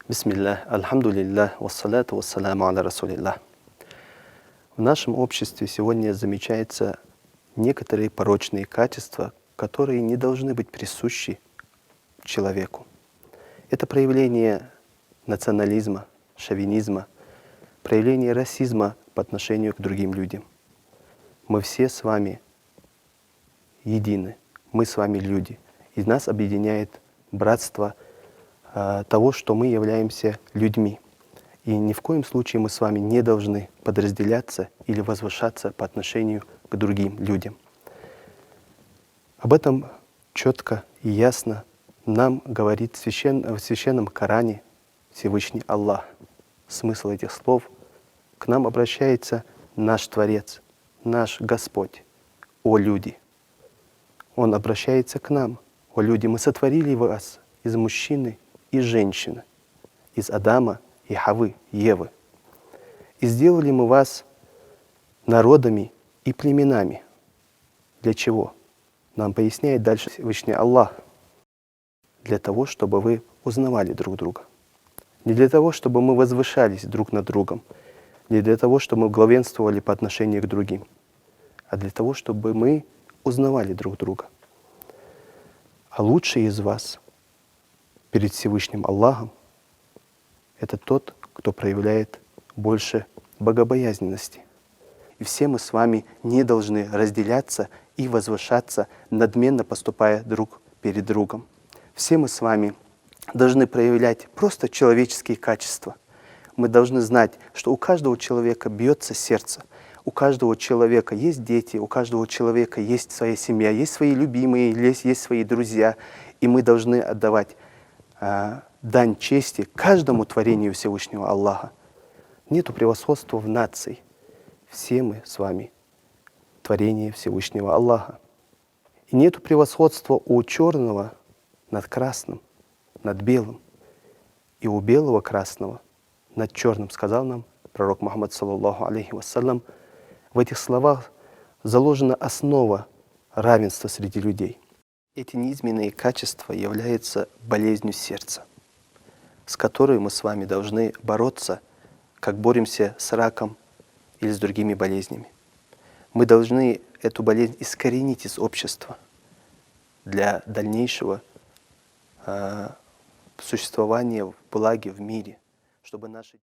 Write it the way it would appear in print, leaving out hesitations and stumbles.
Бисмиллах, альхамдулиллах, вассаляту вассаляму аля расулиллах. В нашем обществе сегодня замечаются некоторые порочные качества, которые не должны быть присущи человеку. Это проявление национализма, шовинизма, проявление расизма по отношению к другим людям. Мы все с вами едины, мы с вами люди, и нас объединяет братство того, что мы являемся людьми. И ни в коем случае мы с вами не должны подразделяться или возвышаться по отношению к другим людям. Об этом четко и ясно нам говорит в священном Коране Всевышний Аллах. Смысл этих слов: к нам обращается наш Творец, наш Господь: «О люди!» Он обращается к нам: «О люди, мы сотворили вас из мужчины и женщины, из Адама и Хаввы, Евы. И сделали мы вас народами и племенами». Для чего? Нам поясняет дальше Всевышний Аллах. Для того, чтобы вы узнавали друг друга. Не для того, чтобы мы возвышались друг над другом, не для того, чтобы мы главенствовали по отношению к другим, а для того, чтобы мы узнавали друг друга. А лучший из вас перед Всевышним Аллахом — это тот, кто проявляет больше богобоязненности. И все мы с вами не должны разделяться и возвышаться, надменно поступая друг перед другом. Все мы с вами должны проявлять просто человеческие качества. Мы должны знать, что у каждого человека бьется сердце, у каждого человека есть дети, у каждого человека есть своя семья, есть свои любимые, есть свои друзья. И мы должны отдавать дань чести каждому творению Всевышнего Аллаха. Нету превосходства в нации. Все мы с вами творение Всевышнего Аллаха. И нету превосходства у черного над красным, над белым, и у белого красного над черным, сказал нам пророк Мухаммад, саллаллаху алейхи вассалям. В этих словах заложена основа равенства среди людей. Эти низменные качества являются болезнью сердца, с которой мы с вами должны бороться, как боремся с раком или с другими болезнями. Мы должны эту болезнь искоренить из общества для дальнейшего существования в благе в мире, чтобы наши